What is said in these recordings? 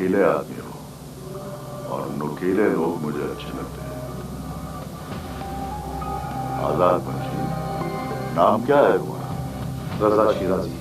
नुकीले आदमी हो और नुकीले लोग मुझे अच्छे लगते हैं। आजाद मुंशी, नाम क्या है तुम्हारा? रजा शिराजी।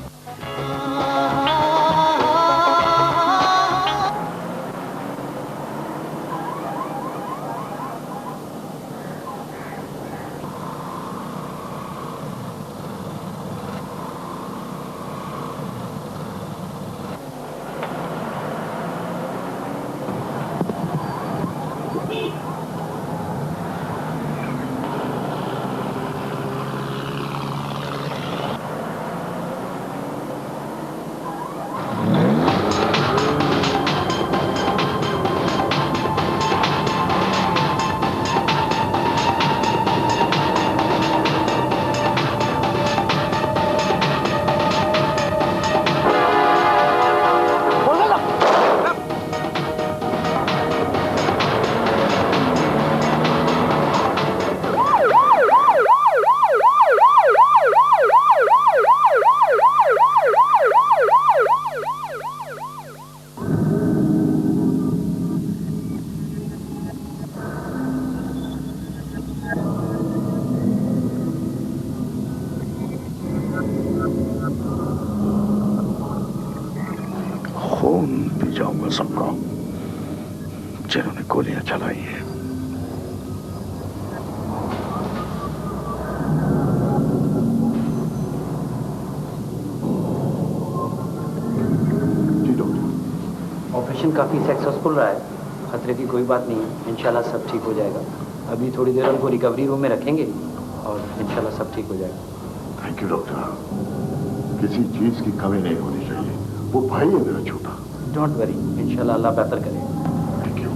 सबको जिन्होंने गोलियां चलाई हैं। जी डॉक्टर, ऑपरेशन काफी सक्सेसफुल रहा है, खतरे की कोई बात नहीं है, इंशाल्लाह सब ठीक हो जाएगा। अभी थोड़ी देर उनको रिकवरी रूम में रखेंगे और इंशाल्लाह सब ठीक हो जाएगा। थैंक यू डॉक्टर, किसी चीज की कमी नहीं होनी चाहिए। वो भाई है मेरा छोटा। डोंट वरी, इंशाल्लाह अल्लाह बेहतर करे। Thank you.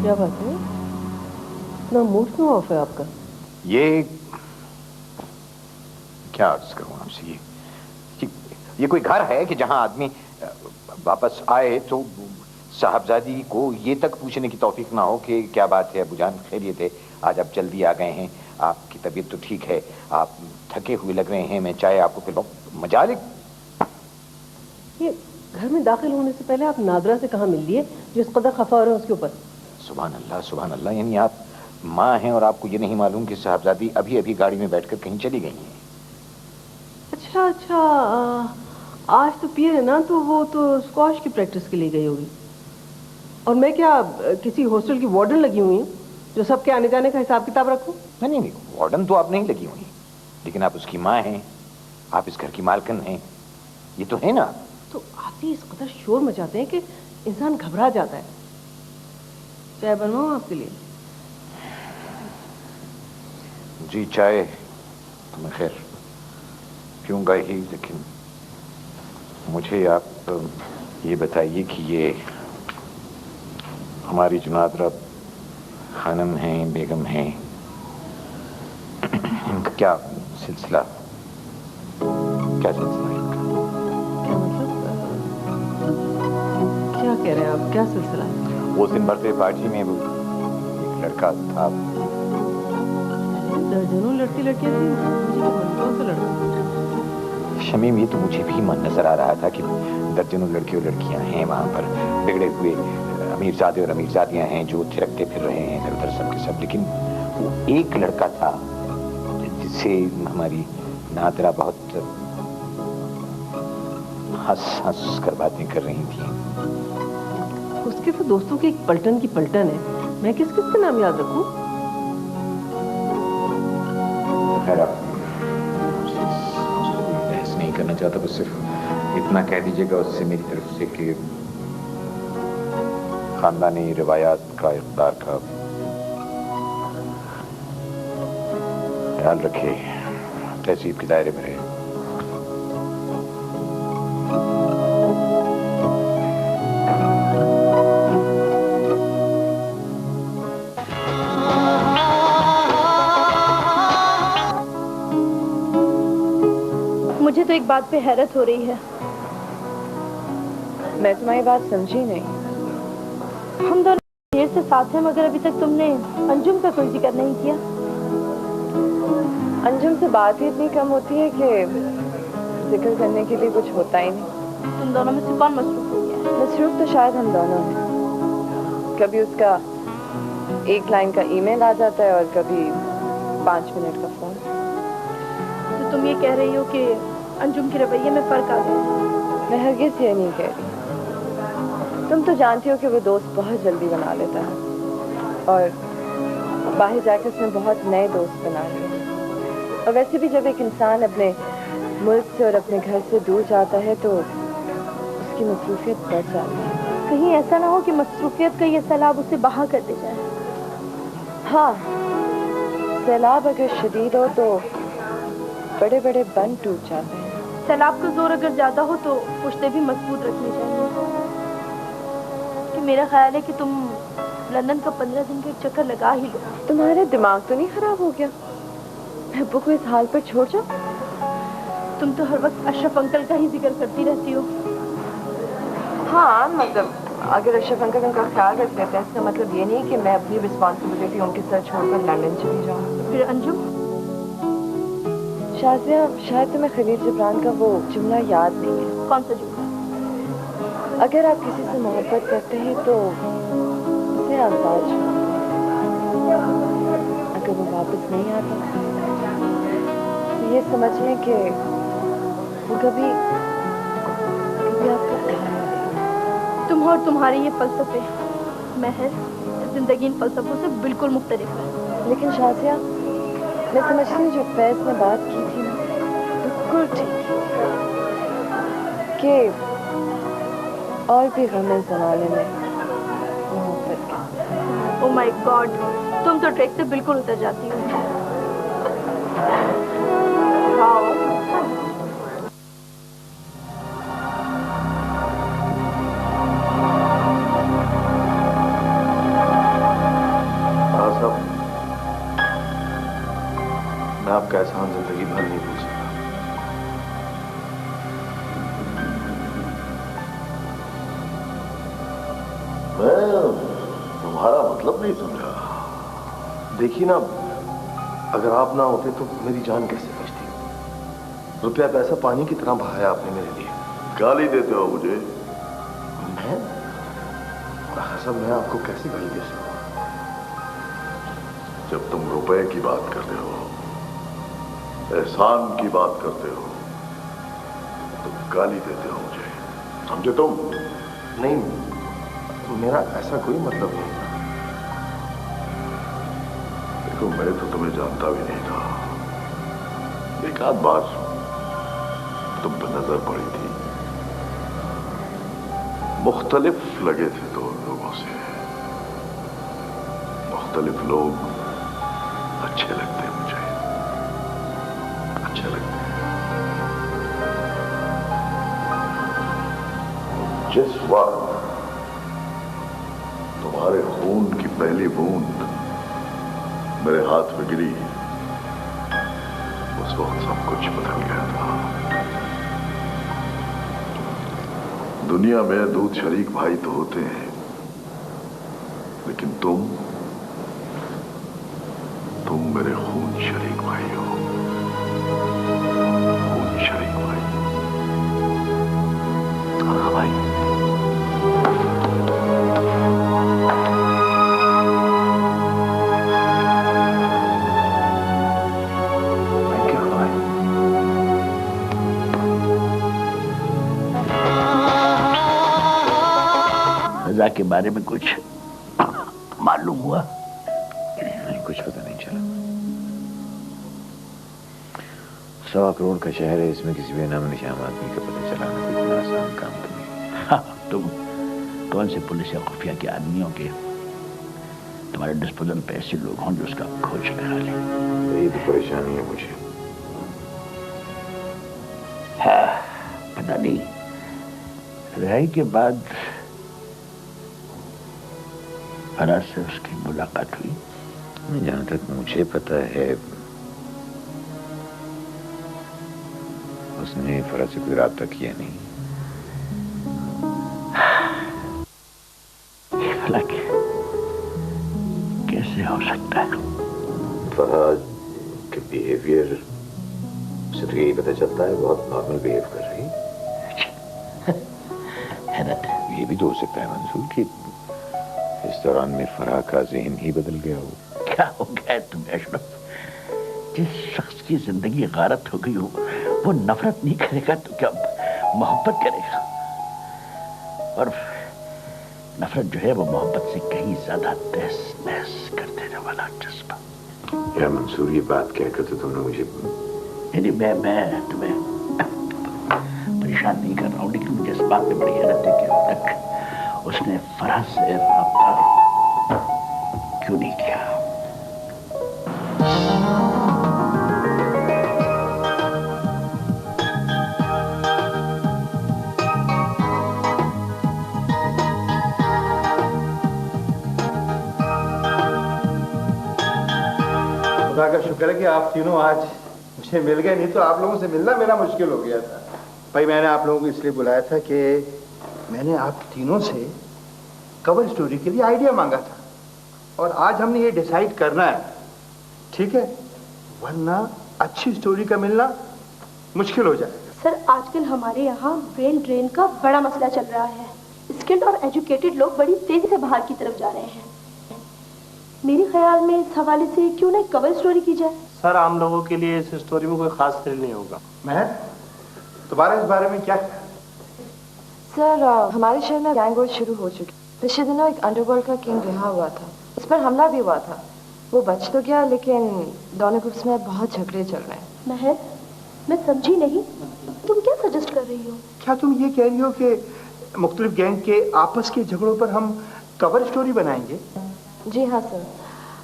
क्या बात है, इतना मूड क्यों ऑफ है आपका? ये क्या अर्ज करूं आपसे, ये कोई घर है कि जहां आदमी वापस आए तो साहबजादी को ये तक पूछने की तौफीक ना हो कि क्या बात है अबूजान, खैरियत है, आज आप जल्दी आ गए हैं, आपकी तबीयत तो ठीक है, आप थके हुए लग रहे हैं, मैं चाय आपको पिलाऊं? मजालिक, ये घर में दाखिल होने से पहले आप नादरा से कहाँ मिल लिए जो इस कदर खफा हो रहे हैं उसके ऊपर? सुभान अल्लाह, यानी आप माँ हैं और आपको ये नहीं मालूम कि साहबजादी अभी अभी गाड़ी में बैठकर कहीं चली गई हैं। अच्छा, आज तो पीर है ना, तो वो तो स्क्वाश की प्रैक्टिस के लिए गई होगी। और मैं क्या किसी हॉस्टल की वार्डन लगी हुई हूँ जो सबके आने जाने का हिसाब किताब रखूं? नहीं, वार्डन तो आप नहीं लगी हुई, लेकिन आप उसकी माँ हैं, आप इस घर की मालकिन हैं, ये तो है ना। तो आप ही इस कदर शोर मचाते हैं कि इंसान घबरा जाता है। चाय बनवाऊं आपके लिए? जी चाय तो मैं खैर पीऊंगा ही, लेकिन मुझे आप ये बताइए कि ये हमारी जो नादरा खानम हैं, बेगम हैं, इनका क्या सिलसिला है इनका? क्या मतलब, क्या कह रहे हैं आप, क्या सिलसिला है? वो दिन बर्थडे पार्टी में वो एक लड़का था। दर्जनों लड़कियां थी, मुझे कौन सा लड़का? शमीम, ये तो मुझे भी मन नजर आ रहा था कि दर्जनों लड़के और लड़कियां हैं वहां पर, बिगड़े हुए अमीरजादे और अमीरजादियां हैं जो थिरकते फिर रहे हैं इधर उधर सब के सब, लेकिन वो एक लड़का था जिससे हमारी नादरा बहुत हंस हंस कर बातें कर रही थी। उसके तो दोस्तों की एक पलटन की पलटन है, मैं किस किस का नाम याद रखूं? खैर, आप बहस नहीं करना चाहता, बस सिर्फ इतना कह दीजिएगा उससे मेरी तरफ से कि खानदानी रिवायात का इक़्तिदार का ख्याल रखे, तहजीब के दायरे में रहे। मुझे तो एक बात पे हैरत हो रही है। मैं तुम्हारी बात समझी नहीं। हम दोनों देर से साथ हैं मगर अभी तक तुमने अंजुम का कोई जिक्र नहीं किया। अंजुम से बात ही इतनी कम होती है कि जिक्र करने के लिए कुछ होता ही नहीं। तुम दोनों में से कौन मसरूफ हो गया? मसरूफ तो शायद हम दोनों हैं। कभी उसका एक लाइन का ईमेल आ जाता है और कभी 5 मिनट का फोन। तो तुम ये कह रही हो कि अंजुम के रवैये में फर्क आ गया? मैं हरगिज़ ये नहीं कह रही। तुम तो जानती हो कि वो दोस्त बहुत जल्दी बना लेता है और बाहर जाकर उसने बहुत नए दोस्त बना लिए। और वैसे भी जब एक इंसान अपने मुल्क से और अपने घर से दूर जाता है तो उसकी मसरूफियत बढ़ जाती है। कहीं ऐसा ना हो कि मसरूफियत का ये सैलाब उसे बहा कर दे जाए। हाँ, सैलाब अगर शदीद हो तो बड़े बड़े बंद टूट जाते हैं। सैलाब का जोर अगर ज्यादा हो तो पुश्ते भी मजबूत रखनी चाहिए। कि मेरा ख्याल है कि तुम लंदन का 15 दिन का एक चक्कर लगा ही लो। तुम्हारा दिमाग तो नहीं खराब हो गया? अब्बू को इस हाल पर छोड़ जाओ। तुम तो हर वक्त अशरफ अंकल का ही जिक्र करती रहती हो। हाँ, मतलब अगर अशरफ अंकल उनका ख्याल रख लेते हैं इसका मतलब ये नहीं कि मैं अपनी रिस्पॉन्सिबिलिटी उनके सर छोड़कर लंदन चली जाऊँ। फिर अंजुम? शाज़िया, शायद तुम्हें खलील जिब्रान का वो जुमला याद नहीं है। कौन सा जुमला? अगर आप किसी से मोहब्बत करते हैं तो उसे आज़ाद छोड़ो। अगर वो वापस नहीं आता तो ये समझ लें कि वो कभी आपको घर नहीं देगा। तुम और तुम्हारे ये फलसफे महर जिंदगी इन फलसफों से बिल्कुल मुख्तलिफ है। लेकिन शाज़िया, मैं समझती हूँ जो फैज़ ने बात की थी ना, बिल्कुल ठीक कि और भी गम ज़माने में मोहब्बत की। ओह माय गॉड, तुम तो ट्रैक से बिल्कुल उतर जाती हो। मैं आपका एहसान जिंदगी भर नहीं भूल सकता। मैं तुम्हारा मतलब नहीं समझा। देखिए ना, अगर आप ना होते तो मेरी जान कैसे बचती। रुपया पैसा पानी की तरह बहाया आपने मेरे लिए। गाली देते हो मुझे? मैं सब मैं आपको कैसे गाली दे सकता? जब तुम रुपए की बात करते हो, एहसान की बात करते हो, तो गाली देते हो मुझे, समझे तुम? नहीं, मेरा ऐसा कोई मतलब नहीं था। देखो, मैं तो तुम्हें जानता भी नहीं था। एक आध बार तुम पे नजर पड़ी थी। मुख्तलिफ लगे थे दो लोगों से। मुख्तलिफ लोग अच्छे लगते हैं मुझे, अच्छे लगते हैं। जिस वक्त तुम्हारे खून की पहली बूंद मेरे हाथ में गिरी, उस वक्त सब कुछ बदल गया था। दुनिया में दूध शरीक भाई तो होते हैं, लेकिन तुम मेरे खून शरीक भाई हो। खून शरीक भाई। हाँ भाई। थैंक यू भाई। रजा के बारे में कुछ मालूम हुआ? नहीं, कुछ पता नहीं चला। 100 करोड़ का शहर है, इसमें किसी भी नाम निशान आदमी का पता चलाना कोई इतना आसान काम तो नहीं। हाँ, तुम कौन से पुलिस या खुफिया के आदमियों के तुम्हारे डिस्पोजल पे ऐसे लोग हों जो उसका खोज करा लें? यही तो परेशानी है मुझे। हाँ, पता नहीं, रिहाई के बाद फराज से उसकी मुलाकात हुई? जहां तक मुझे पता है اس نے فرح سے کوئی رابطہ کیا نہیں؟ کیسے ہو سکتا ہے؟ فرح کے بیہیویئر سے تو یہی پتہ چلتا ہے بہت نارمل بیہیو کر رہی ہے. یہ بھی تو ہو سکتا ہے منصور کہ اس دوران میں فرح کا ذہن ہی بدل گیا ہو. کیا ہو گیا تمہیں اشرف؟ جس شخص کی زندگی غارت ہو گئی ہو وہ نفرت نہیں کرے گا تو کیا محبت کرے گا؟ اور نفرت جو ہے وہ محبت سے کہیں زیادہ تہس نہس کر دینے والا جذبہ. یا منصور یہ بات کہہ کر تو تم نے مجھے یعنی میں تمہیں پریشان نہیں کر رہا ہوں، لیکن مجھے اس بات میں بڑی حیرت ہے کہ اب تک اس نے فرح سے رابطہ کیوں نہیں کیا؟ خدا کا شکر ہے کہ آپ تینوں آج مجھے مل گئے، نہیں تو آپ لوگوں سے ملنا میرا مشکل ہو گیا تھا. بھائی میں نے آپ لوگوں کو اس لیے بلایا تھا کہ میں نے آپ تینوں سے کور سٹوری کے لیے آئیڈیا مانگا تھا اور آج ہم نے یہ ڈیسائیڈ کرنا ہے، ٹھیک ہے؟ ورنہ اچھی سٹوری کا ملنا مشکل ہو جائے گا. سر آج کل ہمارے یہاں برین ڈرین کا بڑا مسئلہ چل رہا ہے. اسکلڈ اور ایجوکیٹڈ لوگ بڑی تیزی سے باہر کی طرف جا رہے ہیں. میرے خیال میں اس حوالے سے کیوں نہ کور سٹوری کی جائے. سر عام لوگوں کے لیے اس سٹوری میں کوئی خاص تھرل نہیں ہوگا. مہر تمہارا اس بارے میں کیا خیال؟ سر ہمارے شہر میں گینگ وار شروع ہو چکی. پچھلے دنوں ایک انڈر ورلڈ کا کنگ رہا ہوا تھا، اس پر حملہ بھی ہوا تھا. وہ بچ تو گیا لیکن دونوں گروپس میں بہت جھگڑے چل رہے ہیں. مہر میں سمجھی نہیں، تم کیا سجیسٹ کر رہی ہو؟ کیا تم یہ کہہ رہی ہو کہ مختلف گینگ کے آپس کے جھگڑوں پر ہم کور سٹوری بنائیں گے؟ جی ہاں سر،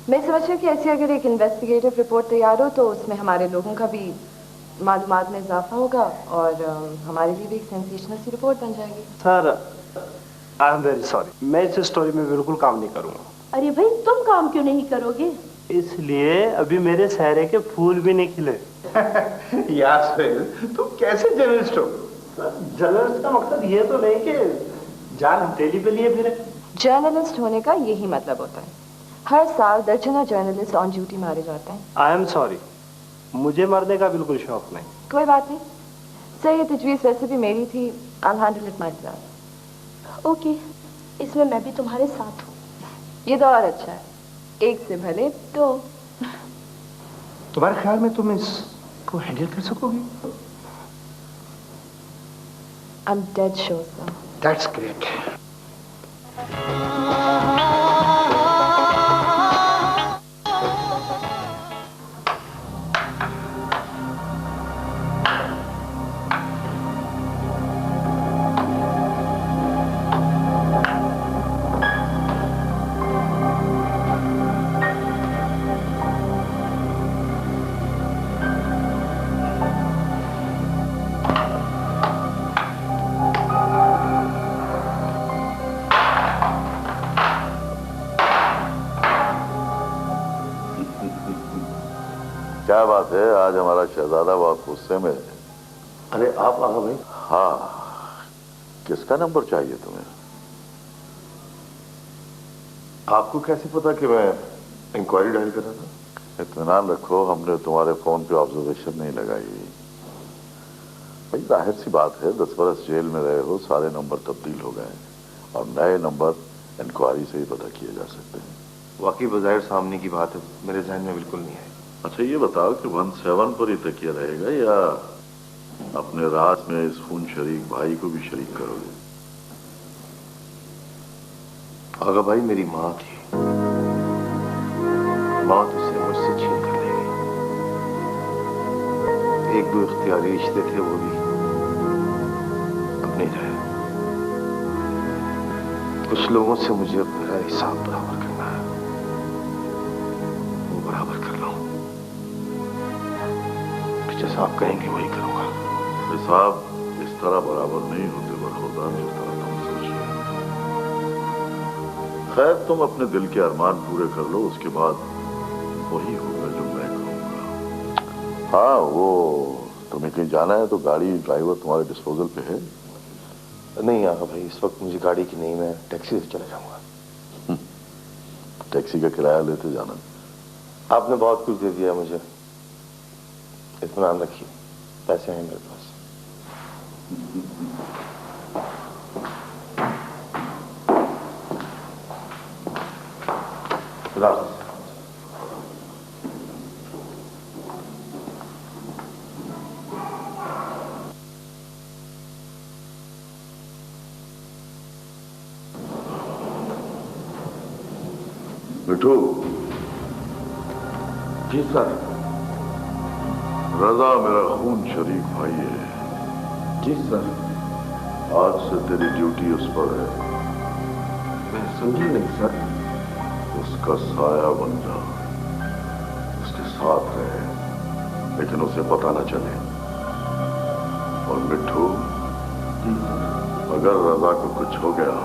میں سمجھ رہی ہوں کہ ایسی اگر ایک انویسٹیگیٹو رپورٹ تیار ہو تو اس میں ہمارے لوگوں کا بھی معلومات میں اضافہ ہوگا اور ہمارے لیے بھی ایک سینسیشنل سی رپورٹ بن جائے گی. سر آئی ایم ویری سوری، میں اس سٹوری میں بالکل کام نہیں کروں گا. ارے بھائی تم کام کیوں نہیں کرو گے؟ اس لیے ابھی میرے سہرے کے پھول بھی نہیں کھلے. یار سہیل تم کیسے جرنلسٹ ہو؟ جرنلسٹ کا مقصد یہ تو نہیں کہ جان ہتھیلی پہ لیے پھرے. جرنلسٹ ہونے کا یہی مطلب ہوتا ہے. ہر سال درجنوں جرنلسٹ آن ڈیوٹی مارے جاتے ہیں. آئی ایم سوری، مجھے مرنے کا بالکل شوق نہیں. کوئی بات نہیں سر، یہ تجویز ویسے بھی میری تھی. I'll handle it myself. Okay, اس میں میں بھی تمہارے ساتھ ہوں. یہ تو اور اچھا ہے، ایک سے بھلے دو. تمہارے خیال میں تم اس کو ہینڈل کر سکو گی؟ I'm dead sure, sir. That's great. کیا بات ہے، آج ہمارا شہزادہ بہت غصے میں ہے. ارے آپ آگا بھائی. ہاں، کس کا نمبر چاہیے تمہیں؟ آپ کو کیسے پتا کہ میں انکوائری ڈائل کر رہا تھا؟ اطمینان رکھو، ہم نے تمہارے فون پہ آبزرویشن نہیں لگائی. بھائی ظاہر سی بات ہے، 10 برس جیل میں رہے ہو، سارے نمبر تبدیل ہو گئے اور نئے نمبر انکوائری سے ہی پتہ کیے جا سکتے ہیں. واقعی بظاہر سامنے کی بات ہے، میرے ذہن میں بالکل نہیں ہے. اچھا یہ بتاؤ کہ 17 پر ہی تکیہ رہے گا یا اپنے راز میں اس خون شریک بھائی کو بھی شریک کرو گے؟ آگا بھائی میری ماں تھی، موت اسے مجھ سے چھین کر لے گئی. ایک دو اختیاری رشتے تھے وہ بھی اب نہیں رہے. کچھ لوگوں سے مجھے اب میرا حساب برابر کرنا ہے، وہ برابر کر لوں. جیسا آپ کہیں گے وہی کروں گا. حساب اس طرح برابر نہیں ہوتے برخوردار جس طرح تم سوچ رہے ہیں. خیر تم اپنے دل کے ارمان پورے کر لو، اس کے بعد وہی ہوگا جو میں کہوں گا. ہاں وہ तुम्हें कहीं जाना है तो गाड़ी ड्राइवर तुम्हारे डिस्पोजल पे है? नहीं आका भाई, इस वक्त मुझे गाड़ी की नहीं, मैं टैक्सी से चला जाऊंगा। टैक्सी का किराया लेते जाना। आपने बहुत कुछ दे दिया मुझे, इत्मीनान रखिए, पैसे हैं मेरे पास। मिठू। जी सर। रजा मेरा खून शरीक भाई है। जी सर। आज से तेरी ड्यूटी उस पर है। मैं समझी नहीं सर। उसका साया बन जा, उसके साथ रहे, लेकिन उसे पता न चले। और मिठू, अगर रजा को कुछ हो गया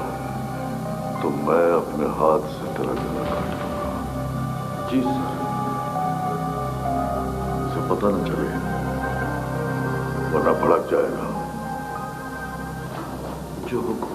तो मैं अपने हाथ से तेरा गला काट दूंगा। जी सर। उसे पता न चले, वरना भड़क जाएगा। जो हुक्म।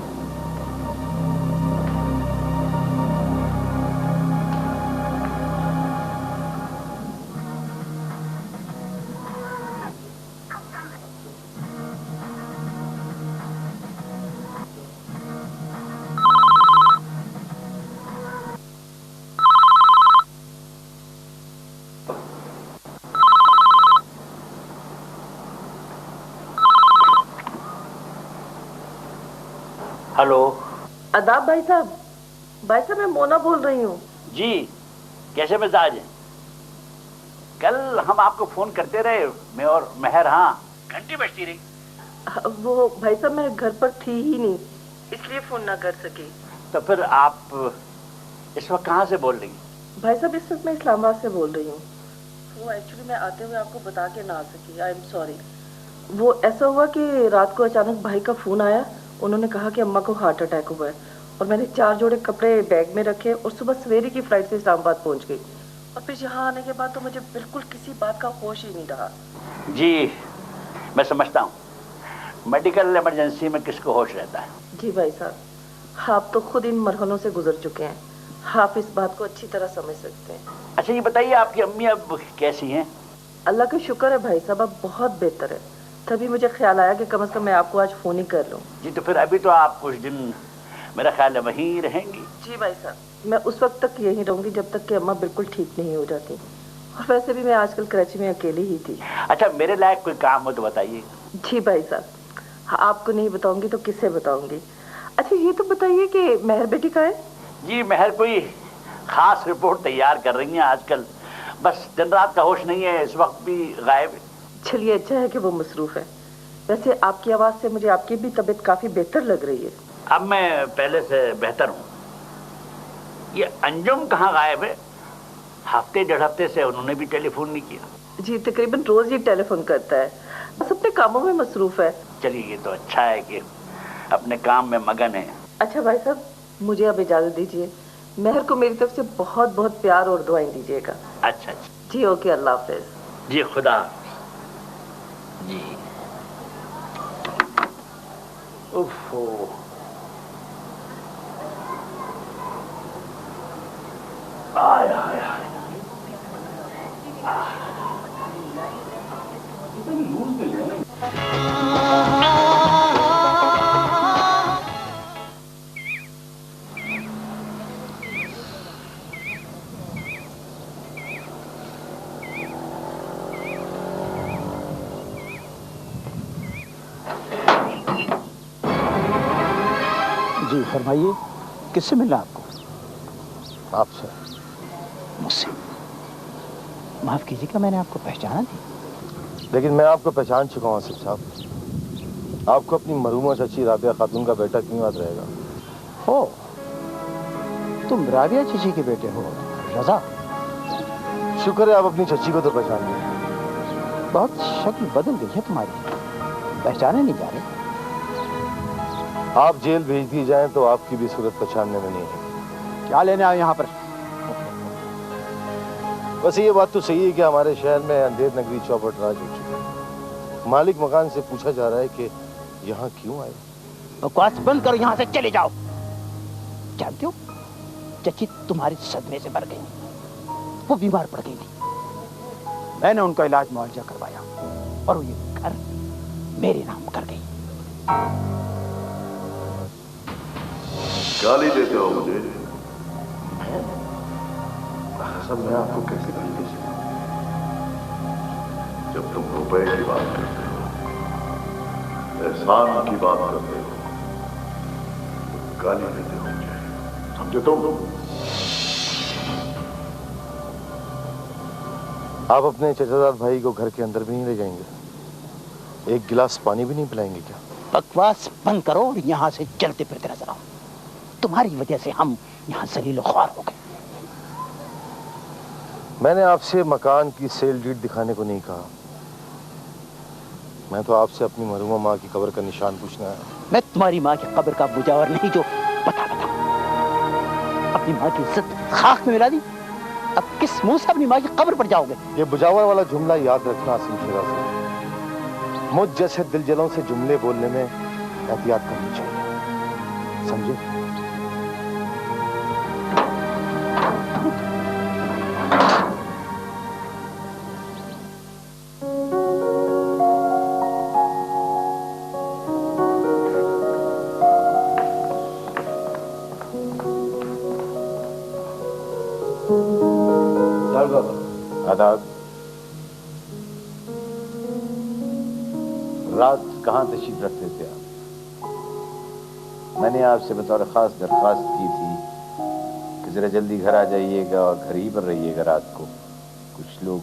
हेलो। आदाब भाई साहब। भाई साहब मैं मोना बोल रही हूँ। जी, कैसे मिजाज हैं? कल हम आपको फोन करते रहे, मैं और मेहर, हाँ घंटी बजती रही। वो भाई साहब मैं घर पर थी ही नहीं, इसलिए फोन ना कर सकी। तो फिर आप इस वक्त कहाँ से बोल रही हैं? भाई साहब इस वक्त मैं इस्लामाबाद से बोल रही हूँ। वो एक्चुअली मैं आते हुए आपको बता के ना आ सकी, आई एम सॉरी। वो ऐसा हुआ कि रात को अचानक भाई का फोन आया, उन्होंने कहा कि अम्मा को हार्ट अटैक हुआ है, और मैंने 4 जोड़े कपड़े बैग में रखे और सुबह सवेरे की फ्लाइट से इस्लामाबाद पहुंच गई। और फिर यहाँ आने के बाद तो मुझे बिल्कुल किसी बात का होश ही नहीं रहा। जी मैं समझता हूँ, मेडिकल इमरजेंसी में किसको होश रहता है। जी भाई साहब, आप तो खुद इन मरहलों से गुजर चुके हैं, आप इस बात को अच्छी तरह समझ सकते हैं। अच्छा ये बताइए, आपकी अम्मी अब कैसी हैं? अल्लाह का शुक्र है भाई साहब, अब बहुत बेहतर है। तभी मुझे ख्याल आया कि कम से कम मैं आपको आज फोन ही कर लूं। जी तो फिर अभी तो आप कुछ दिन मेरा ख्याल है वहीं रहेंगी। जी भाई साहब, मैं उस वक्त तक यहीं रहूंगी जब तक कि अम्मा बिल्कुल ठीक नहीं हो जाती। और वैसे भी मैं आजकल कराची में अकेली ही थी। अच्छा मेरे लायक कोई काम हो तो बताइए। जी भाई साहब, आपको नहीं बताऊंगी तो किससे बताऊंगी। अच्छा ये तो बताइए कि मेहर बेटी कहाँ है? जी मेहर कोई खास रिपोर्ट तैयार कर रही हैं आजकल, बस दिन रात का होश नहीं है, इस वक्त भी गायब है। चलिए अच्छा है कि वो मसरूफ है। वैसे आपकी आवाज से मुझे आपकी भी तबीयत काफी बेहतर लग रही है। अब मैं पहले से बेहतर हूँ। ये अंजुम कहाँ गायब है? हफ्ते 1.5 हफ्ते से उन्होंने भी टेलीफोन नहीं किया। जी तकरीबन रोज ही टेलीफोन करता है, बस अपने कामों में मसरूफ है। चलिए ये तो अच्छा है कि अपने काम में मगन है। अच्छा भाई साहब मुझे अब इजाजत दीजिए। मेहर को मेरी तरफ से बहुत बहुत प्यार और दुआएं दीजिएगा। अच्छा जी ओके, अल्लाह हाफिज। जी खुदा जी। उफ़ो आय आय आय। जी फरमाइए, किससे मिलना आपको? आपसे। मुझसे? माफ कीजिएगा, मैंने आपको पहचाना नहीं। लेकिन मैं आपको पहचान चुका हूँ आसिफ साहब। आपको अपनी मरहूमा चाची राबिया खातून का बेटा क्यों याद रहेगा? हो, तुम राबिया चाची के बेटे हो, रजा। शुक्र है आप अपनी चाची को तो पहचान गए। बहुत शक्ल बदल गई है तुम्हारी, पहचाने नहीं जा रहे। आप जेल भेज दिए जाएं तो आपकी भी सूरत पहचानने में नहीं है। क्या लेने आए यहाँ पर? वैसे ये बात तो सही है कि हमारे शहर में अंधेर नगरी चौपट राज हो चुकी है। मालिक मकान से पूछा जा रहा है कि यहाँ क्यों आए। बकवास बंद करो, यहाँ से चले जाओ। जानते हो चची तुम्हारे सदमे से मर गई, वो बीमार पड़ गई थी। मैंने उनका इलाज मुआवजा करवाया और वो ये घर मेरे नाम कर गई। गाली देते हो मुझे? सब मैं आपको कैसे गाली दे सकता? जब तुम रुपए की बात करते हो, एहसान की बात करते हो, तो गाली देते हो मुझे, समझे तुम? आप अपने चचाजाद भाई को घर के अंदर भी नहीं ले जाएंगे? एक गिलास पानी भी नहीं पिलाएंगे क्या? बकवास बंद करो और यहाँ से चलते फिरते नजर आओ। तुम्हारी वजह से हम यहाँ जलील ख्वार हो गए। मैंने आपसे मकान की सेल डीड दिखाने को नहीं कहा, मैं तो आपसे अपनी मरहुमा माँ की कब्र का निशान पूछना है। मैं तुम्हारी माँ की कब्र का बुझावर नहीं जो बता अपनी माँ की इज्जत खाक में मिला दी। अब किस मुंह से अपनी माँ की कब्र पर जाओगे? ये बुझावर वाला जुमला याद रखना आसिम शेरा से। मुझ जैसे दिलजलों से जुमले बोलने में एहतियात करनी चाहिए, समझे? आदाब। रात कहाँ तशरीफ रखते थे आप? मैंने आपसे बतौर खास दरख्वास्त की थी कि जरा जल्दी घर आ जाइएगा और घर ही पर रहिएगा रात को। कुछ लोग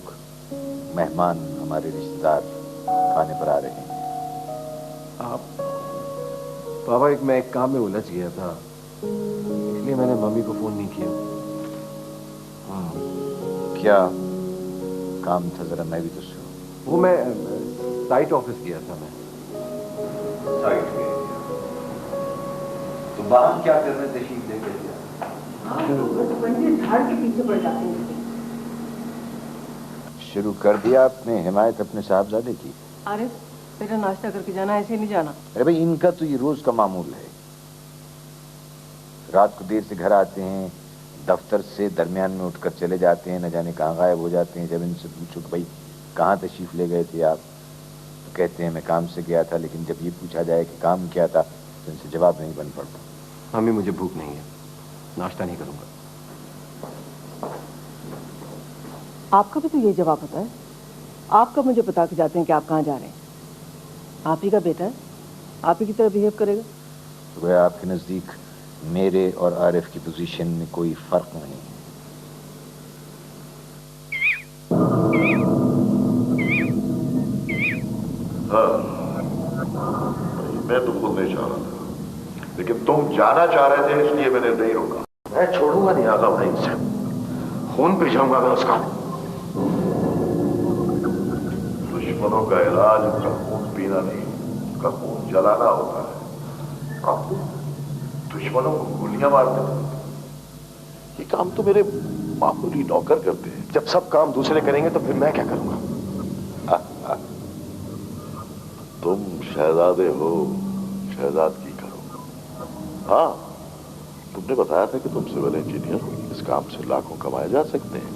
मेहमान हमारे रिश्तेदार खाने पर आ रहे हैं। आप बाबा, मैं एक काम में उलझ गया था, इसलिए मैंने मम्मी को फोन नहीं किया। क्या काम था, जरा मैं भी तो सुन। वो मैं साइट ऑफिस गया था। मैं साइट गए तो बाहर क्या करने तशरीफ लेके गया? झाड़ के पीछे पड़ जाते हैं। शुरू कर दिया आपने हिमायत अपने साहबजादे की? अरे मेरा नाश्ता करके जाना, ऐसे नहीं जाना। अरे भाई, इनका तो ये रोज का मामूल है। रात को देर से घर आते हैं, दफ्तर से दरमियान में उठकर चले जाते हैं, न जाने कहाँ गायब हो जाते हैं। जब इनसे पूछो कि भाई कहाँ तशरीफ ले गए थे आप, तो कहते हैं मैं काम से गया था। लेकिन जब ये पूछा जाए कि काम क्या था तो इनसे जवाब नहीं बन पड़ता। मम्मी, मुझे भूख नहीं है, नाश्ता नहीं करूंगा। आपका भी तो ये जवाब होता है। आप कब मुझे बता के जाते हैं कि आप कहाँ जा रहे हैं? आप ही का बेटा है, आप ही की तरह बिहेव करेगा। तो वह आपके नजदीक मेरे और आरिफ की पोजीशन में कोई फर्क नहीं है। हाँ, मैं तो खुद नहीं चाह रहा था, लेकिन तुम जाना चाह रहे थे इसलिए मैंने नहीं रोका। मैं छोड़ूंगा नहीं आगा भाई से, खून पी जाऊंगा मैं उसका। दुश्मनों का इलाज उनका खून पीना नहीं, उनका खून जलाना होता है। आप दुश्मनों को गोलियां मारते हैं। ये काम तो मेरे मामूली नौकर करते हैं। जब सब काम दूसरे करेंगे तो फिर मैं क्या करूंगा? तुम शहजादे हो, शहजादगी करो। हाँ, तुमने बताया था कि तुम सिविल इंजीनियर हो, इस काम से लाखों कमाए जा सकते हैं।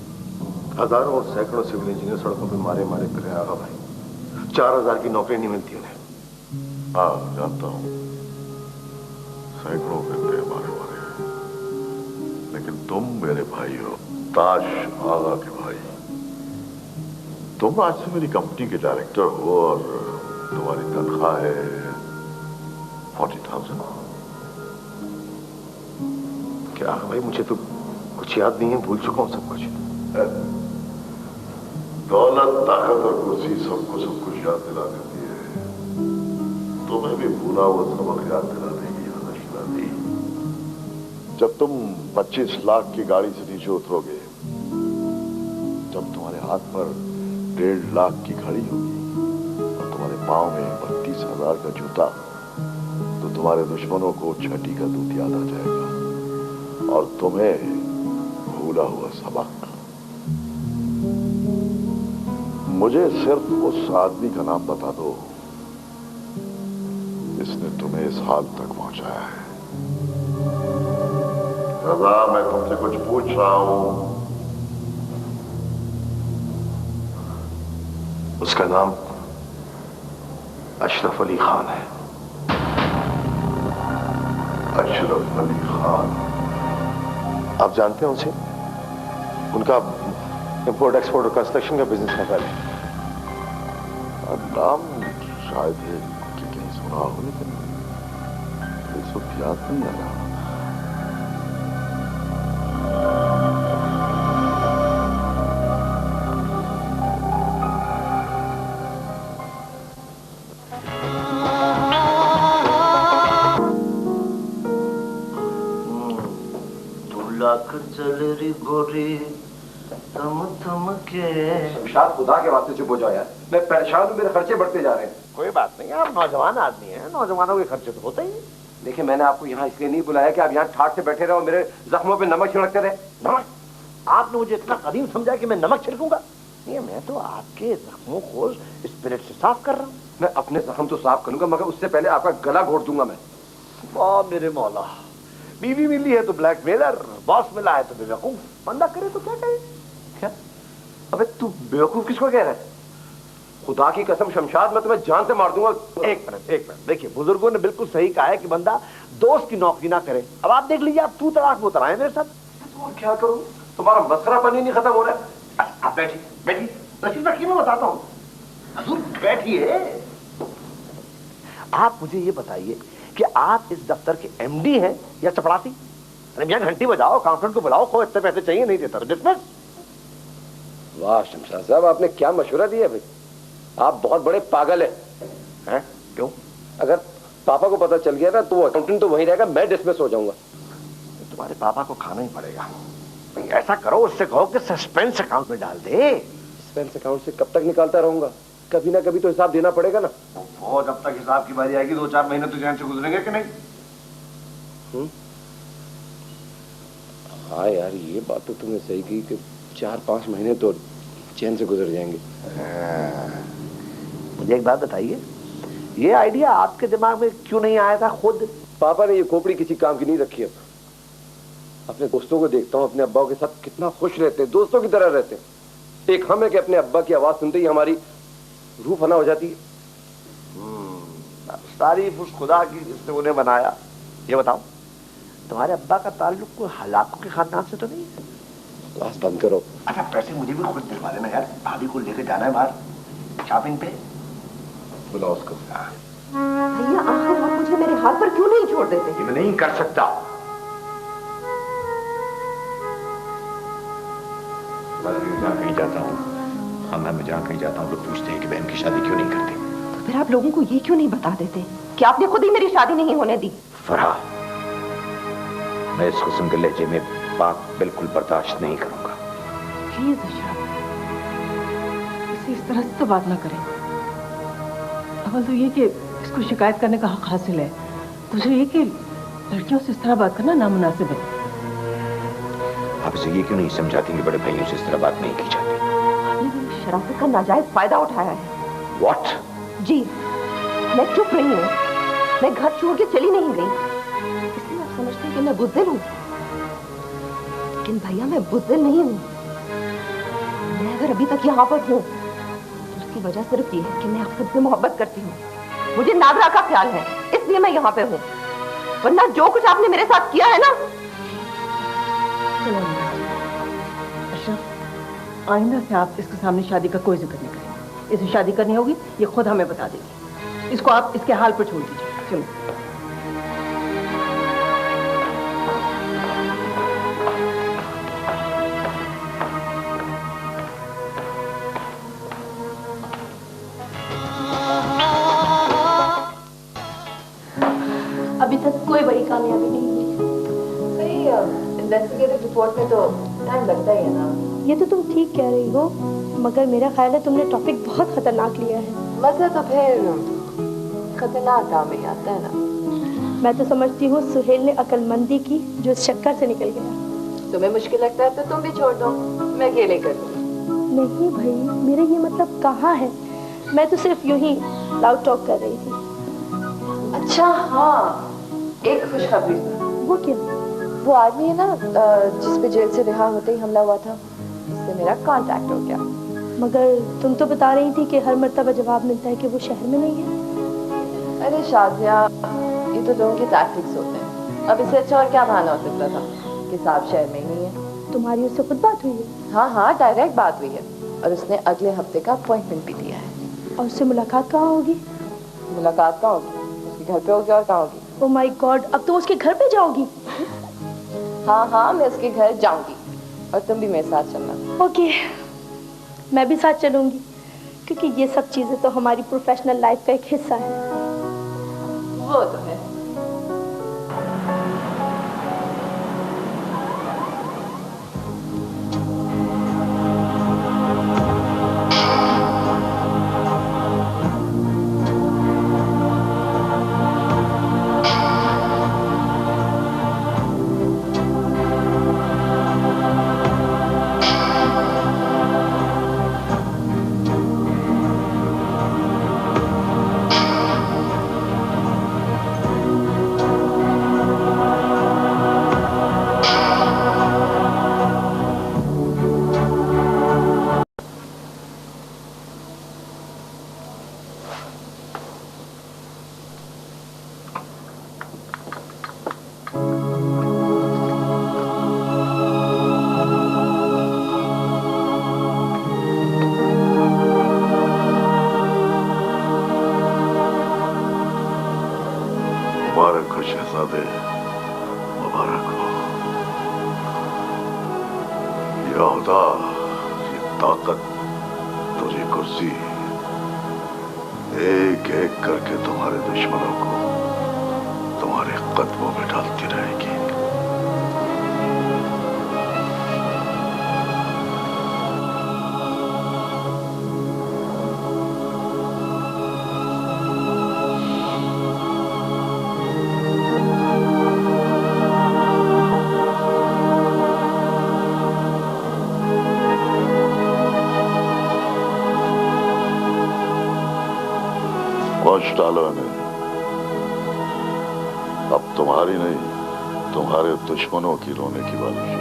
हजारों और सैकड़ों सिविल इंजीनियर सड़कों पे मारे मारे फिर रहे आगा भाई। 4000 की नौकरी नहीं मिलती उन्हें। हाँ, जानता हूं, सैकड़ों फिरते मारे मारे, लेकिन तुम मेरे भाई हो, ताश आगा के भाई। तुम आज से मेरी कंपनी के डायरेक्टर हो और तुम्हारी तनख्वाह है 40,000। क्या भाई, मुझे तो कुछ याद नहीं है, भूल चुका हूं सब कुछ। दौलत, ताकत और कुर्सी सबको सब कुछ याद दिला देती है। तुम्हें भी भूला वो सबक याद दिला देगी नशरानी। जब तुम 25 लाख की गाड़ी से नीचे उतरोगे, जब तुम्हारे हाथ पर 1.5 लाख की घड़ी होगी और तुम्हारे पांव में 32,000 का जूता, तो तुम्हारे दुश्मनों को छठी का दूध याद आ जाएगा और तुम्हें भूला हुआ सबक मुझे सिर्फ उस आदमी का नाम बता दो जिसने तुम्हें इस हाल तक पहुंचाया है। रजा, मैं तुमसे कुछ पूछ रहा हूं। उसका नाम अशरफ अली खान है। अशरफ अली खान? आप जानते हैं उसे? उनका इंपोर्ट एक्सपोर्ट और कंस्ट्रक्शन का बिजनेस है पहले। नाम शायद है कि कहीं सुना हो, लेकिन इस वक्त याद नहीं आ रहा। चल री गोरी थम थम के। शमशाद, खुदा के वास्ते चुप हो जाओ यार, मैं परेशान हूँ, मेरे खर्चे बढ़ते जा रहे हैं। कोई बात नहीं, आप नौजवान आदमी हैं, नौजवानों के खर्चे तो होते ही। देखिए, मैंने आपको यहाँ इसलिए नहीं बुलाया कि आप यहाँ ठाट से बैठे रहे और मेरे जख्मों पे नमक छिड़कते रहे। नमक? आपने मुझे इतना कदीम समझा कि मैं नमक छिड़कूंगा? नहीं, मैं तो आपके जख्मों को स्पिरिट से साफ कर रहा हूँ। मैं अपने जख्म तो साफ करूंगा, मगर उससे पहले आपका गला घोट दूंगा मैं। वाह मेरे मौला, बीवी मिली है तो ब्लैकमेलर, बॉस मिला है तो बेवकूफ, बंदा करे तो क्या करे? क्या? अबे तू बेवकूफ किसको कह रहा है? खुदा की कसम शमशाद, मैं तुम्हें जान से मार दूंगा। एक मिनट, देखिए बुजुर्गों ने बिल्कुल सही कहा है कि बंदा दोस्त की नौकरी ना करे। अब आप देख लीजिए, आप तू तड़ाक वो तड़ाए मेरे साथ। तो क्या करूं? तुम्हारा मसरा पानी नहीं खत्म हो रहा है। आप बैठिए बैठिए, रशीद रखिए, मैं बताता हूँ। हजूर बैठिए। आप मुझे ये बताइए कि आप इस दफ्तर के एमडी हैं या चपड़ासी? अरे मियां, घंटी बजाओ, अकाउंटेंट को बुलाओ, को इतने पैसे चाहिए, नहीं देता तो डिसमिस। वाह शमशाद साहब, आपने क्या मशवरा दिया भाई। आप बहुत बड़े पागल हैं। क्यों? अगर पापा को पता चल गया ना तो वो अकाउंटेंट तो वहीं रहेगा, मैं डिसमिस हो जाऊंगा। तुम्हारे पापा को खाना ही पड़ेगा। ऐसा करो, उससे कहो कि सस्पेंस अकाउंट में डाल दे। सस्पेंस अकाउंट से कब तक निकालता रहूंगा? कभी ना कभी तो हिसाब देना पड़ेगा ना। वो जब तक हिसाब की बारी आएगी 2-4 महीने तो चैन से गुजरेंगे कि नहीं? हाँ यार, ये बात तो तुमने सही की कि 4-5 महीने तो चैन से गुजर जाएंगे। मुझे एक बात बताइए, ये आइडिया आपके दिमाग में क्यों नहीं आया था खुद? पापा ने ये खोपड़ी किसी काम की नहीं रखी। अब अपने दोस्तों को देखता हूँ, अपने अब्बा के साथ कितना खुश रहते हैं, दोस्तों की तरह रहते हैं। एक हम है कि अपने अब्बा की आवाज सुनते ही हमारी रूह फना हो जाती है। तारीफ उस खुदा की जिसने उन्हें बनाया। ये बताओ, तुम्हारे अब्बा का ताल्लुक कोई हलाकों के खानदान से तो नहीं है? क्लास बंद करो। अच्छा, पैसे मुझे भी खुद दिलवा देना यार, भाभी को लेकर जाना है बाहर शॉपिंग पे। बुलाओ उसको। भैया, आखिर आप मुझे मेरे हाथ पर क्यों नहीं छोड़ देते? ये मैं नहीं कर सकता। मैं कहीं जाता हूँ, हाँ मैं जहाँ कहीं जाता हूँ लोग पूछते हैं कि बहन की शादी क्यों नहीं करते। तो फिर आप लोगों को ये क्यों नहीं बता देते कि आपने खुद ही मेरी शादी नहीं होने दी? फरहा, मैं इस किस्म के लहजे में बात बिल्कुल बर्दाश्त नहीं करूंगा। प्लीज अशरफ, इसे इस तरह से तो बात ना करें। अव्वल तो ये कि इसको शिकायत करने का हक हासिल है, दूसरा ये कि लड़कियों से इस तरह बात करना नामुनासिब है। आप इसे ये क्यों नहीं समझाती कि बड़े भाइयों से इस तरह बात नहीं की जाती? आपने मेरी शराफत का नाजायज फायदा उठाया है। What? जी, मैं चुप रही हूँ, मैं घर छोड़ के चली नहीं गई। इसलिए आप समझते हैं कि मैं बुज़दिल हूँ, लेकिन भैया मैं बुज़दिल नहीं हूँ। मैं अगर अभी तक यहाँ पर हूँ तो उसकी वजह सिर्फ ये है कि मैं आप सबसे मोहब्बत करती हूँ। मुझे नादरा का ख्याल है, इसलिए मैं यहाँ पे हूँ। वरना जो कुछ आपने मेरे साथ किया है ना। अशरफ, आइंदा से आप इसके सामने शादी का कोई जिक्र नहीं करें। इसे शादी करनी होगी, ये खुद हमें बता देगी। इसको आप इसके हाल पर छोड़ दीजिए। चलो। अभी तक कोई बड़ी कामयाबी नहीं हुई। इन्वेस्टिगेटिव रिपोर्ट में तो टाइम लगता ही है ना। ये तो तुम ठीक कह रही हो, मगर मेरा ख्याल है तुमने टॉपिक बहुत खतरनाक लिया है। मसला तो फिर खतरनाक काम में आता है ना। मैं तो समझती हूँ सुहेल ने अक्लमंदी की जो इस चक्कर से निकल गया। तुम्हें मुश्किल लगता है तो तुम भी छोड़ दो, मैं अकेले कर लूँ। नहीं भाई, मेरा ये मतलब कहाँ है, मैं तो सिर्फ यूं ही लाउड टॉक कर रही थी। अच्छा हाँ, एक खुशखबरी। वो क्या? वो आदमी है ना जिस पे जेल से रिहा होते ही हमला हुआ था, उससे मेरा कांटेक्ट हो गया। मगर तुम तो बता रही थी कि हर मर्तबा जवाब मिलता है कि वो शहर में नहीं है। अरे शादिया, ये तो लोगों के टैक्टिक्स होते हैं। अब इससे अच्छा और क्या बहाना हो सकता था कि साहब शहर में ही नहीं है। तुम्हारी उससे खुद बात हुई है? हाँ हाँ, डायरेक्ट बात हुई है और उसने अगले हफ्ते का अपॉइंटमेंट भी दिया है। और उससे मुलाकात कहाँ होगी? मुलाकात कहाँ होगी? उसके घर पे होगी और कहाँ होगी? ओह माय गॉड, अब तुम उसके घर पे जाओगी? हाँ हाँ, मैं उसके घर जाऊंगी और तुम भी मेरे साथ चलना। ओके, मैं भी साथ चलूंगी, क्योंकि ये सब चीजें तो हमारी प्रोफेशनल लाइफ का एक हिस्सा है। वो तो है। मुबारक हो शहजादे, मुबारक हो। ये ओहदा, ये ताकत, तुझे कुर्सी, एक एक करके तुम्हारे दुश्मनों को तुम्हारे कदमों में डालती रहेगी। होश डालो इन्हें, अब तुम्हारी नहीं, तुम्हारे दुश्मनों की रोने की बारिश।